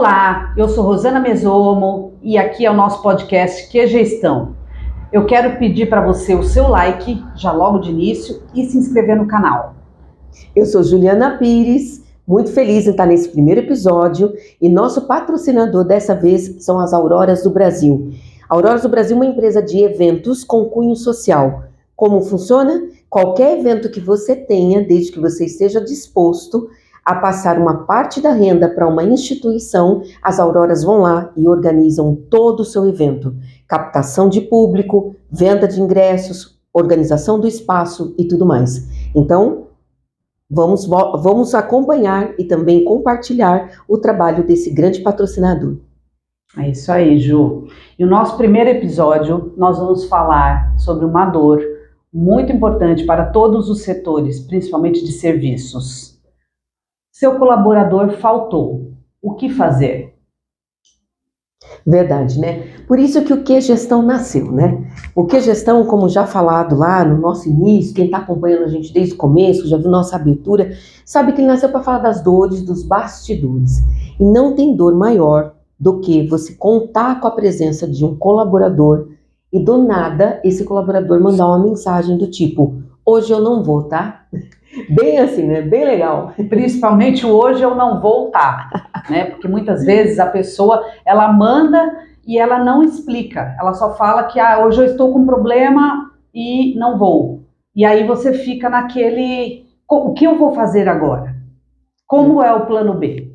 Olá, eu sou Rosana Mesomo e aqui é o nosso podcast Que Gestão. Eu quero pedir para você o seu like, já logo de início, e se inscrever no canal. Eu sou Juliana Pires, muito feliz em estar nesse primeiro episódio e nosso patrocinador dessa vez são as Auroras do Brasil. A Auroras do Brasil é uma empresa de eventos com cunho social. Como funciona? Qualquer evento que você tenha, desde que você esteja disposto a passar uma parte da renda para uma instituição, as Auroras vão lá e organizam todo o seu evento. Captação de público, venda de ingressos, organização do espaço e tudo mais. Então, vamos acompanhar e também compartilhar o trabalho desse grande patrocinador. É isso aí, Ju. E o nosso primeiro episódio, nós vamos falar sobre uma dor muito importante para todos os setores, principalmente de serviços. Seu colaborador faltou. O que fazer? Verdade, né? Por isso que o Que Gestão nasceu, né? O Que Gestão, como já falado lá no nosso início, quem está acompanhando a gente desde o começo, já viu nossa abertura, sabe que ele nasceu para falar das dores, dos bastidores. E não tem dor maior do que você contar com a presença de um colaborador e do nada esse colaborador mandar uma mensagem do tipo: hoje eu não vou, tá? Bem assim, né? Bem legal. Principalmente hoje eu não vou estar, né? Porque muitas vezes a pessoa, ela manda e ela não explica. Ela só fala que hoje eu estou com um problema e não vou. E aí você fica naquele, o que eu vou fazer agora? Como é o plano B?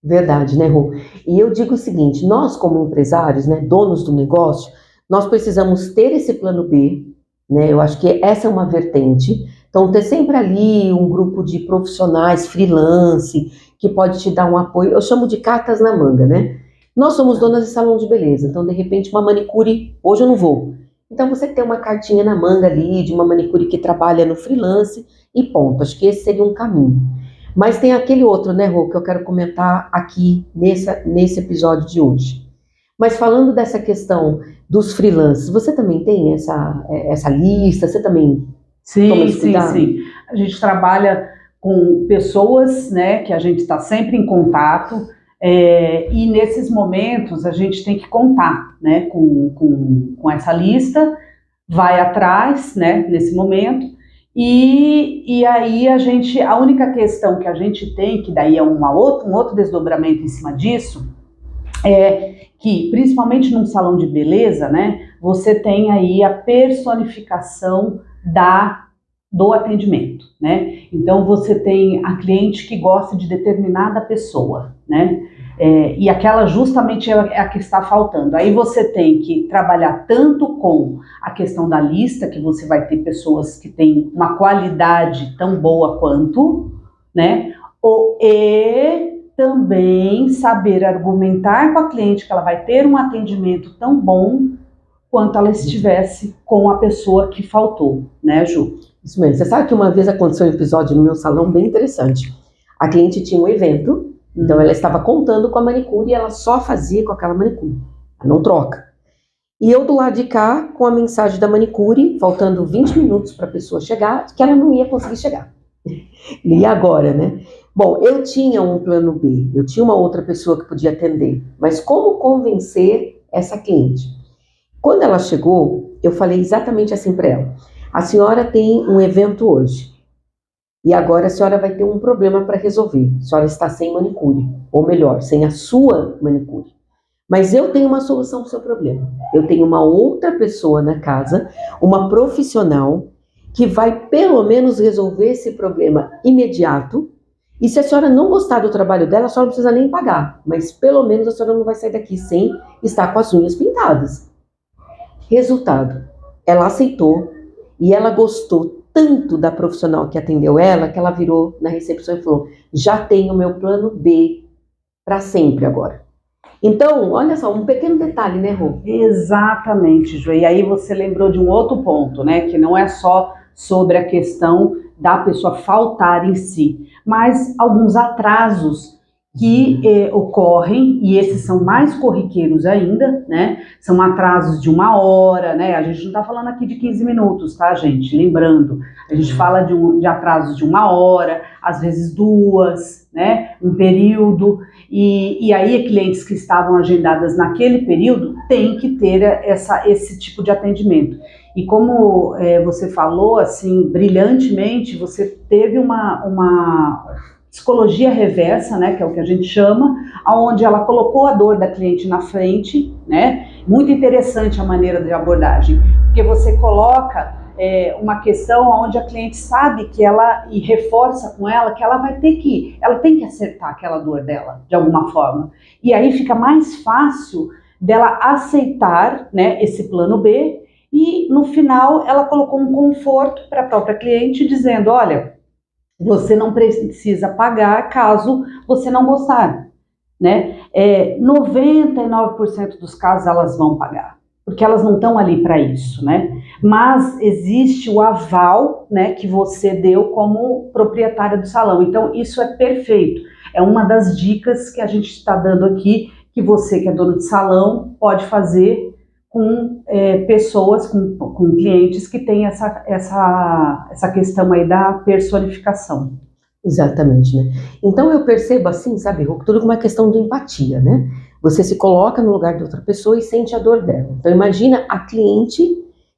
Verdade, né, Rô? E eu digo o seguinte, nós como empresários, né, donos do negócio, nós precisamos ter esse plano B, né? Eu acho que essa é uma vertente. Então, ter sempre ali um grupo de profissionais, freelance, que pode te dar um apoio. Eu chamo de cartas na manga, né? Nós somos donas de salão de beleza, então, de repente, uma manicure, hoje eu não vou. Então, você tem uma cartinha na manga ali, de uma manicure que trabalha no freelance, e ponto. Acho que esse seria um caminho. Mas tem aquele outro, né, Rô, que eu quero comentar aqui nesse episódio de hoje. Mas falando dessa questão dos freelances, você também tem essa lista? Você também... Sim. A gente trabalha com pessoas, né, que a gente está sempre em contato, e nesses momentos a gente tem que contar, né, com essa lista, vai atrás, né, nesse momento, e aí a única questão que a gente tem, que daí é um outro desdobramento em cima disso, é que, principalmente num salão de beleza, né, você tem aí a personificação do atendimento, né? Então você tem a cliente que gosta de determinada pessoa, né? E aquela justamente é a que está faltando. Aí você tem que trabalhar tanto com a questão da lista, que você vai ter pessoas que têm uma qualidade tão boa quanto, né? E também saber argumentar com a cliente que ela vai ter um atendimento tão bom quanto ela estivesse com a pessoa que faltou, né, Ju? Isso mesmo. Você sabe que uma vez aconteceu um episódio no meu salão bem interessante. A cliente tinha um evento, então ela estava contando com a manicure e ela só fazia com aquela manicure. Ela não troca. E eu do lado de cá, com a mensagem da manicure, faltando 20 minutos para a pessoa chegar, que ela não ia conseguir chegar. E agora, né? Bom, eu tinha um plano B, eu tinha uma outra pessoa que podia atender, mas como convencer essa cliente? Quando ela chegou, eu falei exatamente assim para ela: a senhora tem um evento hoje e agora a senhora vai ter um problema para resolver. A senhora está sem manicure, ou melhor, sem a sua manicure. Mas eu tenho uma solução para o seu problema. Eu tenho uma outra pessoa na casa, uma profissional, que vai pelo menos resolver esse problema imediato. E se a senhora não gostar do trabalho dela, a senhora não precisa nem pagar. Mas pelo menos a senhora não vai sair daqui sem estar com as unhas pintadas. Resultado, ela aceitou e ela gostou tanto da profissional que atendeu ela, que ela virou na recepção e falou: já tenho meu plano B para sempre agora. Então, olha só, um pequeno detalhe, né, Rô? Exatamente, Ju. E aí você lembrou de um outro ponto, né, que não é só sobre a questão da pessoa faltar em si, mas alguns atrasos que ocorrem, e esses são mais corriqueiros ainda, né? São atrasos de 1 hora, né? A gente não está falando aqui de 15 minutos, tá, gente? Lembrando, a gente fala de atrasos de 1 hora, às vezes 2, né? Um período, e aí clientes que estavam agendadas naquele período têm que ter esse tipo de atendimento. E como você falou, assim, brilhantemente, você teve uma psicologia reversa, né, que é o que a gente chama, onde ela colocou a dor da cliente na frente, né? Muito interessante a maneira de abordagem, porque você coloca uma questão onde a cliente sabe que e reforça com ela que ela tem que acertar aquela dor dela, de alguma forma. E aí fica mais fácil dela aceitar, né, esse plano B, e no final ela colocou um conforto para a própria cliente, dizendo, olha, você não precisa pagar caso você não gostar, né? 99% dos casos elas vão pagar, porque elas não estão ali para isso, né? Mas existe o aval, né, que você deu como proprietária do salão. Então isso é perfeito. É uma das dicas que a gente está dando aqui, que você que é dono de salão pode fazer com pessoas, com clientes que têm essa questão aí da personificação. Exatamente, né? Então eu percebo assim, sabe, tudo com uma questão de empatia, né? Você se coloca no lugar de outra pessoa e sente a dor dela. Então imagina a cliente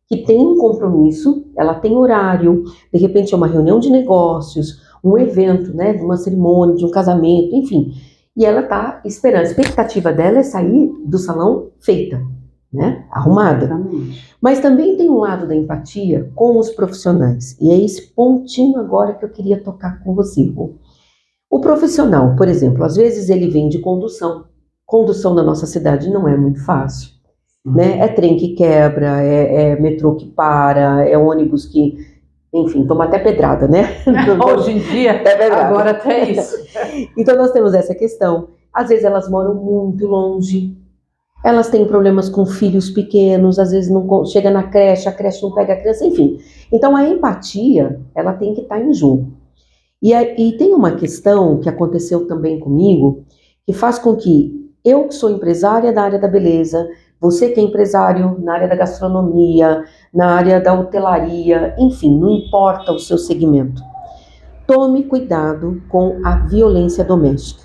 que tem um compromisso, ela tem horário, de repente é uma reunião de negócios, um evento, né, de uma cerimônia, de um casamento, enfim. E ela tá esperando, a expectativa dela é sair do salão feita, né, arrumada. Exatamente. Mas também tem um lado da empatia com os profissionais. E é esse pontinho agora que eu queria tocar com você, Rô. O profissional, por exemplo, às vezes ele vem de condução. Condução na nossa cidade não é muito fácil, né? É trem que quebra, é metrô que para, é ônibus que, enfim, toma até pedrada, né? Hoje em dia, agora até isso. Então nós temos essa questão. Às vezes elas moram muito longe, elas têm problemas com filhos pequenos, às vezes não chega na creche, a creche não pega a criança, enfim. Então a empatia, ela tem que estar em jogo. E tem uma questão que aconteceu também comigo, que faz com que eu, que sou empresária da área da beleza, você que é empresário na área da gastronomia, na área da hotelaria, enfim, não importa o seu segmento, tome cuidado com a violência doméstica.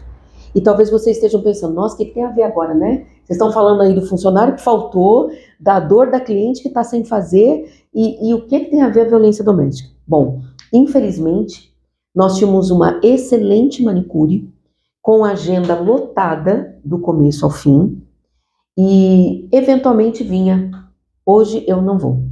E talvez vocês estejam pensando, nossa, o que tem a ver agora, né? Vocês estão falando aí do funcionário que faltou, da dor da cliente que está sem fazer, e o que tem a ver a violência doméstica? Bom, infelizmente, nós tínhamos uma excelente manicure, com agenda lotada do começo ao fim, e eventualmente vinha, hoje eu não vou,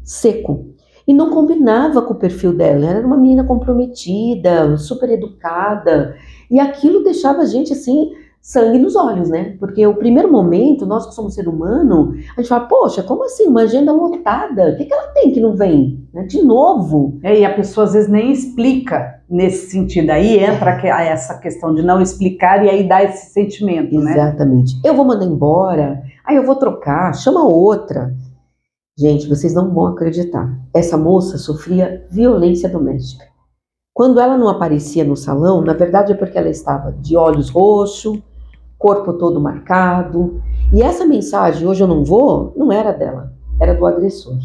seco. E não combinava com o perfil dela, ela era uma menina comprometida, super educada, e aquilo deixava a gente assim, sangue nos olhos, né? Porque o primeiro momento, nós que somos ser humano, a gente fala, poxa, como assim, uma agenda lotada, o que ela tem que não vem? Né? De novo. E a pessoa às vezes nem explica nesse sentido, aí entra essa questão de não explicar e aí dá esse sentimento, né? Exatamente. Eu vou mandar embora, aí eu vou trocar, chama outra. Gente, vocês não vão acreditar. Essa moça sofria violência doméstica. Quando ela não aparecia no salão, na verdade é porque ela estava de olhos roxos, corpo todo marcado. E essa mensagem, hoje eu não vou, não era dela, era do agressor.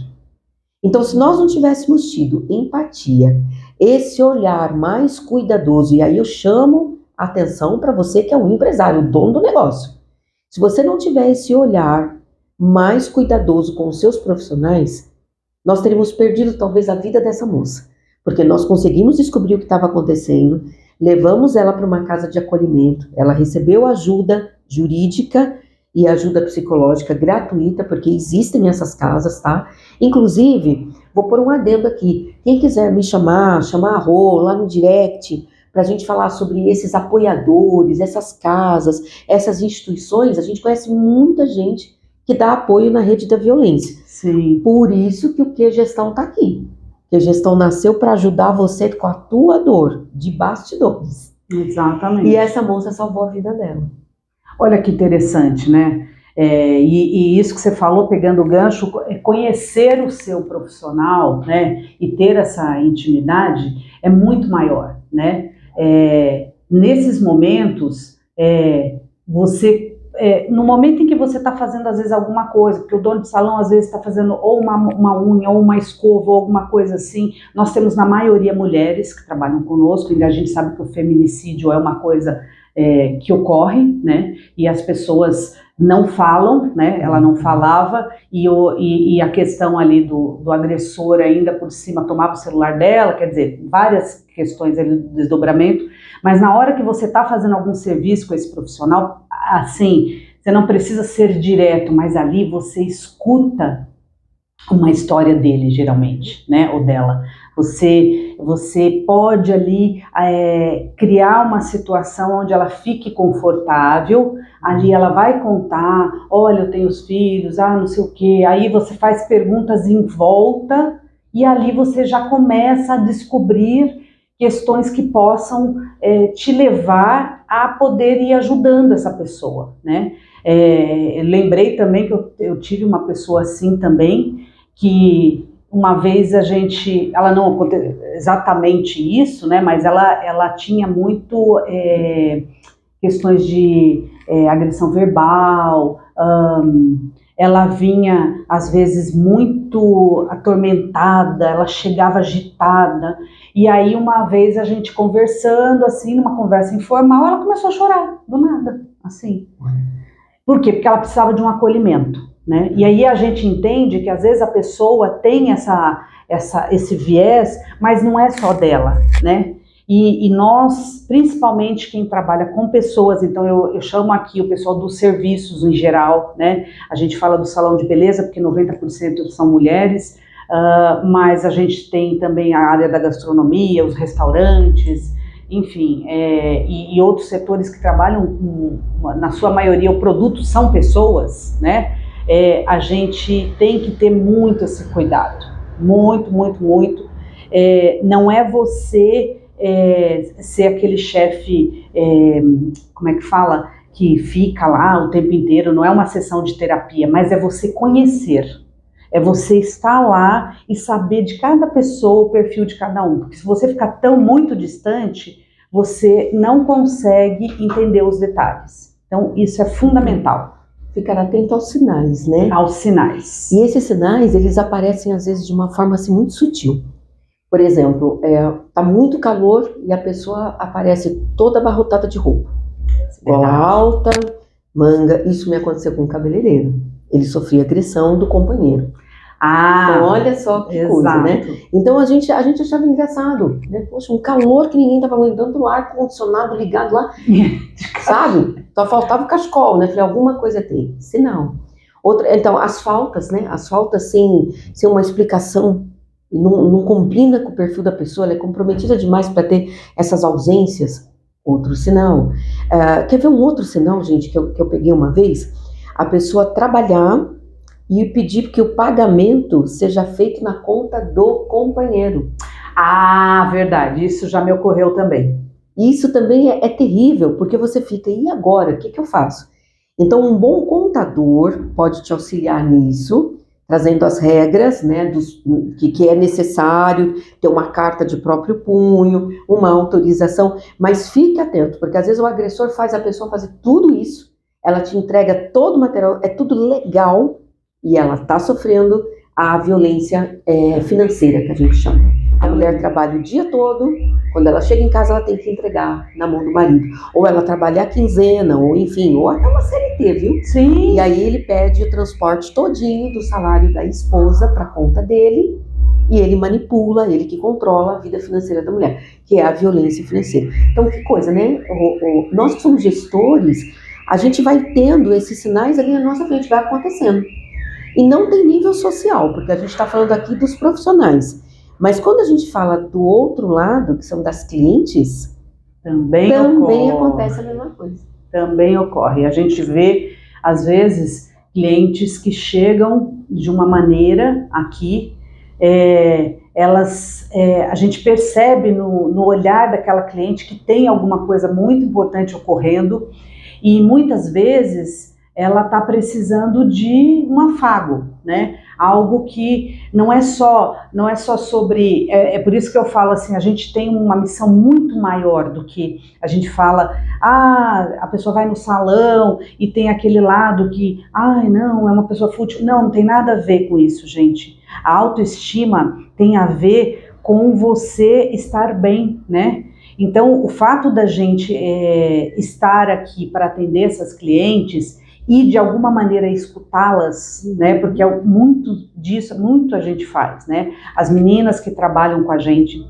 Então, se nós não tivéssemos tido empatia, esse olhar mais cuidadoso, e aí eu chamo a atenção para você que é um empresário, o dono do negócio. Se você não tiver esse olhar mais cuidadoso com os seus profissionais, nós teríamos perdido talvez a vida dessa moça, porque nós conseguimos descobrir o que estava acontecendo, levamos ela para uma casa de acolhimento, ela recebeu ajuda jurídica e ajuda psicológica gratuita, porque existem essas casas, tá? Inclusive, vou pôr um adendo aqui, quem quiser me chamar a Rô lá no direct, para a gente falar sobre esses apoiadores, essas casas, essas instituições, a gente conhece muita gente que dá apoio na rede da violência. Sim. Por isso que o Que Gestão está aqui. Que Gestão nasceu para ajudar você com a tua dor, de bastidores. Exatamente. E essa moça salvou a vida dela. Olha que interessante, né? E isso que você falou, pegando o gancho, conhecer o seu profissional, né? E ter essa intimidade é muito maior, né? nesses momentos, no momento em que você está fazendo, às vezes, alguma coisa, porque o dono de salão, às vezes, está fazendo ou uma unha, ou uma escova, ou alguma coisa assim, nós temos, na maioria, mulheres que trabalham conosco, e a gente sabe que o feminicídio é uma coisa que ocorre, né, e as pessoas não falam, né, ela não falava, e a questão ali do agressor ainda por cima tomava o celular dela, quer dizer, várias questões ali do desdobramento, mas na hora que você está fazendo algum serviço com esse profissional, assim, você não precisa ser direto, mas ali você escuta uma história dele, geralmente, né, ou dela. Você pode ali criar uma situação onde ela fique confortável, ali ela vai contar, olha, eu tenho os filhos, não sei o quê, aí você faz perguntas em volta, e ali você já começa a descobrir questões que possam te levar a poder ir ajudando essa pessoa, né? Lembrei também que eu tive uma pessoa assim também, que uma vez ela não aconteceu exatamente isso, né? Mas ela tinha muito questões de agressão verbal, ela vinha, às vezes, muito atormentada, ela chegava agitada, e aí uma vez a gente conversando, assim, numa conversa informal, ela começou a chorar, do nada, assim. Por quê? Porque ela precisava de um acolhimento, né? E aí a gente entende que, às vezes, a pessoa tem esse viés, mas não é só dela, né? E nós, principalmente quem trabalha com pessoas, então eu chamo aqui o pessoal dos serviços em geral, né? A gente fala do salão de beleza, porque 90% são mulheres, mas a gente tem também a área da gastronomia, os restaurantes, enfim, e outros setores que trabalham, na sua maioria, o produto são pessoas, né? A gente tem que ter muito esse cuidado, muito, muito, muito. Não é você ser aquele chefe, como é que fala, que fica lá o tempo inteiro, não é uma sessão de terapia, mas é você conhecer, é você estar lá e saber de cada pessoa o perfil de cada um, porque se você ficar muito distante, você não consegue entender os detalhes. Então isso é fundamental. Ficar atento aos sinais, né? Aos sinais. E esses sinais, eles aparecem às vezes de uma forma assim muito sutil. Por exemplo, tá muito calor e a pessoa aparece toda abarrotada de roupa. Gola alta, manga. Isso me aconteceu com um cabeleireiro. Ele sofria agressão do companheiro. Então, olha só que coisa, né? Então a gente achava engraçado, né? Poxa, um calor que ninguém estava aguentando, o ar-condicionado ligado lá, sabe? Só faltava o cachecol, né? Falei, alguma coisa tem. Sinal. Então, as faltas, né? As faltas sem uma explicação, não combina com o perfil da pessoa, ela é comprometida demais para ter essas ausências. Outro sinal. Quer ver um outro sinal, gente, que eu peguei uma vez? A pessoa trabalhar e pedir que o pagamento seja feito na conta do companheiro. Verdade, isso já me ocorreu também. Isso também é terrível, porque você fica, e agora? O que eu faço? Então, um bom contador pode te auxiliar nisso, trazendo as regras, né, que é necessário ter uma carta de próprio punho, uma autorização, mas fique atento, porque às vezes o agressor faz a pessoa fazer tudo isso, ela te entrega todo o material, é tudo legal, e ela está sofrendo a violência financeira, que a gente chama. A mulher trabalha o dia todo, quando ela chega em casa ela tem que entregar na mão do marido. Ou ela trabalha a quinzena, ou enfim, ou até uma CLT, viu? Sim. E aí ele pede o transporte todinho do salário da esposa para a conta dele, e ele manipula, ele que controla a vida financeira da mulher, que é a violência financeira. Então, que coisa, né? Nós que somos gestores, a gente vai tendo esses sinais ali na nossa frente, vai acontecendo. E não tem nível social, porque a gente está falando aqui dos profissionais. Mas quando a gente fala do outro lado, que são das clientes, também acontece a mesma coisa. Também ocorre. A gente vê, às vezes, clientes que chegam de uma maneira aqui, a gente percebe no olhar daquela cliente que tem alguma coisa muito importante ocorrendo, e muitas vezes ela está precisando de um afago, né? Algo que não é só sobre, é por isso que eu falo assim, a gente tem uma missão muito maior do que a gente fala, a pessoa vai no salão e tem aquele lado que, não, é uma pessoa fútil. Não tem nada a ver com isso, gente. A autoestima tem a ver com você estar bem, né? Então, o fato da gente estar aqui para atender essas clientes e, de alguma maneira, escutá-las, né? Porque muito a gente faz, né? As meninas que trabalham com a gente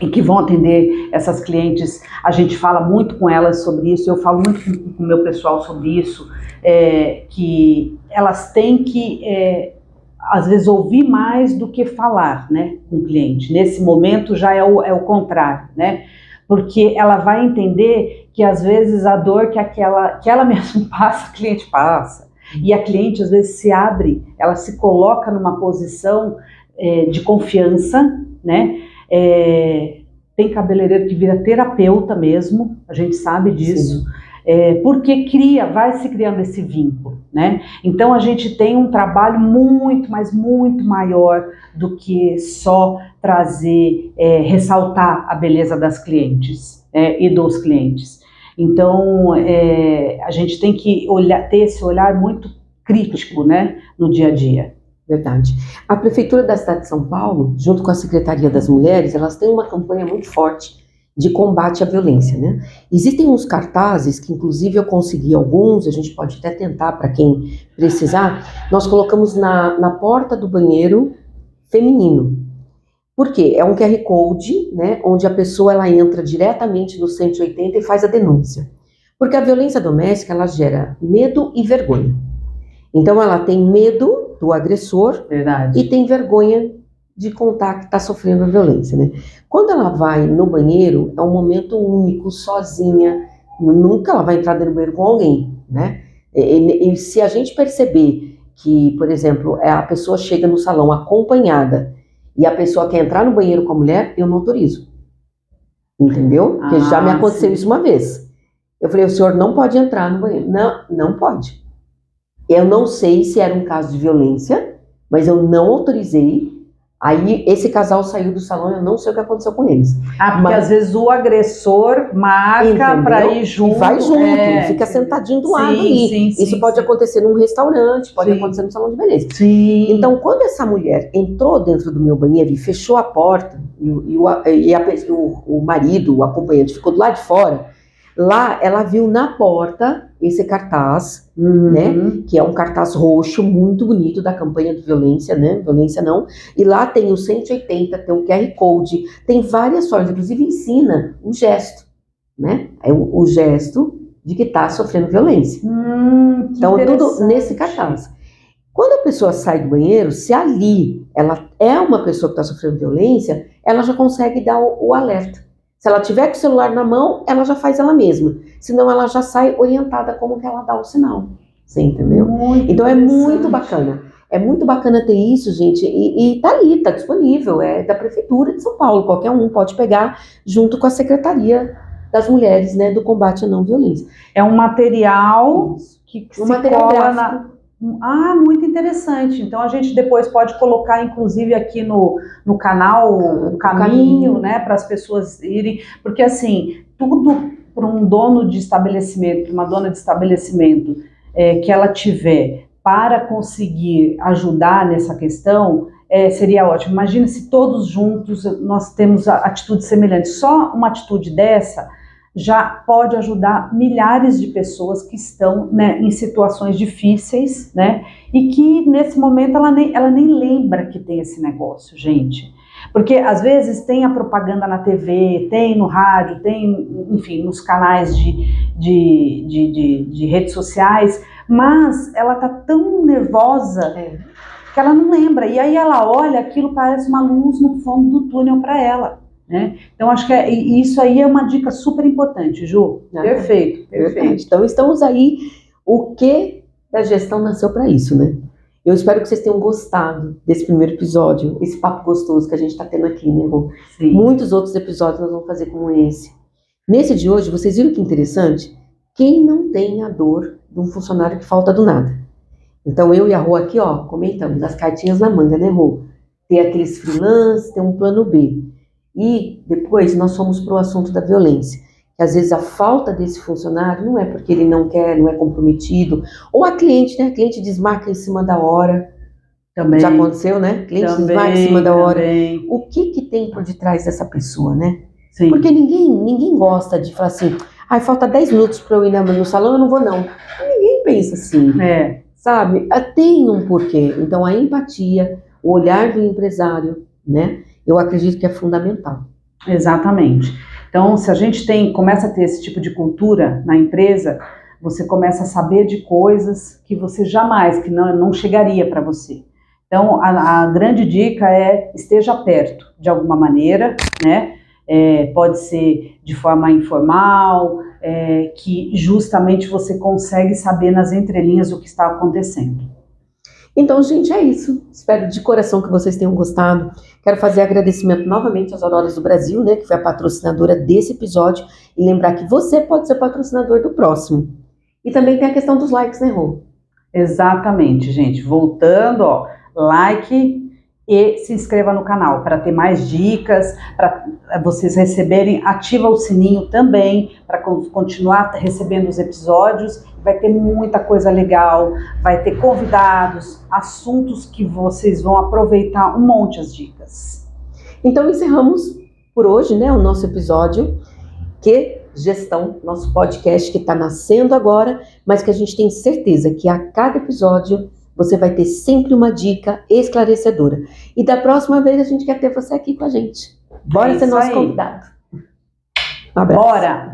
e que vão atender essas clientes, a gente fala muito com elas sobre isso, eu falo muito com o meu pessoal sobre isso, que elas têm que... às vezes ouvir mais do que falar, né, com o cliente. Nesse momento já é o contrário, né? Porque ela vai entender que às vezes a dor que ela mesma passa, a cliente passa. E a cliente às vezes se abre, ela se coloca numa posição de confiança, né? Tem cabeleireiro que vira terapeuta mesmo, a gente sabe disso. Porque vai se criando esse vínculo, né? Então a gente tem um trabalho muito, mas muito maior do que só trazer, ressaltar a beleza das clientes e dos clientes. Então a gente tem que ter esse olhar muito crítico, né, no dia a dia. Verdade. A Prefeitura da cidade de São Paulo, junto com a Secretaria das Mulheres, elas têm uma campanha muito forte de combate à violência, né? Existem uns cartazes que, inclusive, eu consegui alguns, a gente pode até tentar para quem precisar. Nós colocamos na porta do banheiro feminino. Por quê? É um QR Code, né? Onde a pessoa ela entra diretamente no 180 e faz a denúncia. Porque a violência doméstica ela gera medo e vergonha. Então, ela tem medo do agressor. Verdade. E tem vergonha de contar que está sofrendo a violência, né? Quando ela vai no banheiro, é um momento único, sozinha, nunca ela vai entrar dentro do banheiro com alguém, né? E se a gente perceber que, por exemplo, a pessoa chega no salão acompanhada e a pessoa quer entrar no banheiro com a mulher, eu não autorizo, entendeu? Porque já me aconteceu isso uma vez. Eu falei, o senhor não pode entrar no banheiro. Não pode. Eu não sei se era um caso de violência, mas eu não autorizei. Aí esse casal saiu do salão, eu não sei o que aconteceu com eles. Porque às vezes o agressor marca para ir junto. E vai junto, fica sentadinho do lado ali. Isso pode acontecer num restaurante, pode acontecer no salão de beleza. Sim. Então, quando essa mulher entrou dentro do meu banheiro e fechou a porta, o marido, o acompanhante, ficou do lado de fora, lá ela viu na porta esse cartaz, né, que é um cartaz roxo muito bonito da campanha de violência, né, violência não, e lá tem o 180, tem o QR Code, tem várias formas, inclusive ensina o gesto, né, é o gesto de que está sofrendo violência. Então tudo nesse cartaz. Quando a pessoa sai do banheiro, se ali ela é uma pessoa que está sofrendo violência, ela já consegue dar o alerta. Se ela tiver com o celular na mão, ela já faz ela mesma. Senão ela já sai orientada como que ela dá o sinal. Você entendeu? Então é muito bacana. É muito bacana ter isso, gente. E tá ali, tá disponível. É da Prefeitura de São Paulo. Qualquer um pode pegar junto com a Secretaria das Mulheres, né, do combate à não violência. É um material que se cola na... muito interessante. Então a gente depois pode colocar, inclusive, aqui no canal o caminho, né, para as pessoas irem, porque assim, tudo para um dono de estabelecimento, uma dona de estabelecimento que ela tiver para conseguir ajudar nessa questão, seria ótimo. Imagina se todos juntos nós temos atitudes semelhantes. Só uma atitude dessa já pode ajudar milhares de pessoas que estão, né, em situações difíceis, né, e que nesse momento ela nem lembra que tem esse negócio, gente. Porque às vezes tem a propaganda na TV, tem no rádio, tem, enfim, nos canais de redes sociais, mas ela tá tão nervosa que ela não lembra. E aí ela olha, aquilo parece uma luz no fundo do túnel para ela. Né? Então acho que isso aí é uma dica super importante, Ju. Perfeito. Então estamos aí, o que da gestão nasceu para isso, né? Eu espero que vocês tenham gostado desse primeiro episódio, esse papo gostoso que a gente está tendo aqui, né, Rô? Sim. Muitos outros episódios nós vamos fazer como esse. Nesse de hoje, vocês viram que interessante? Quem não tem a dor de um funcionário que falta do nada? Então, eu e a Rô aqui, ó, comentamos as cartinhas na manga, né, Rô? Tem aqueles freelance, tem um plano B. E depois nós fomos para o assunto da violência. Que às vezes a falta desse funcionário não é porque ele não quer, não é comprometido. Ou a cliente, né? A cliente desmarca em cima da hora. Também. Já aconteceu, né? Cliente desmarca em cima da hora. O que tem por detrás dessa pessoa, né? Sim. Porque ninguém gosta de falar assim, falta 10 minutos para eu ir no salão, eu não vou não. Ninguém pensa assim. Sabe? Tem um porquê. Então, a empatia, o olhar do empresário, né? Eu acredito que é fundamental. Exatamente. Então, se a gente começa a ter esse tipo de cultura na empresa, você começa a saber de coisas que você jamais, que não chegaria para você. Então, a grande dica é esteja perto, de alguma maneira, né? Pode ser de forma informal, que justamente você consegue saber nas entrelinhas o que está acontecendo. Então, gente, é isso. Espero de coração que vocês tenham gostado. Quero fazer agradecimento novamente às Auroras do Brasil, né, que foi a patrocinadora desse episódio, e lembrar que você pode ser patrocinador do próximo. E também tem a questão dos likes, né, Rô? Exatamente, gente. Voltando, ó, like e se inscreva no canal para ter mais dicas, para vocês receberem, ativa o sininho também para continuar recebendo os episódios. Vai ter muita coisa legal, vai ter convidados, assuntos que vocês vão aproveitar um monte as dicas. Então encerramos por hoje, né, o nosso episódio, que gestão, nosso podcast que está nascendo agora, mas que a gente tem certeza que a cada episódio você vai ter sempre uma dica esclarecedora. E da próxima vez a gente quer ter você aqui com a gente. Bora ser nosso convidado. Um abraço. Bora!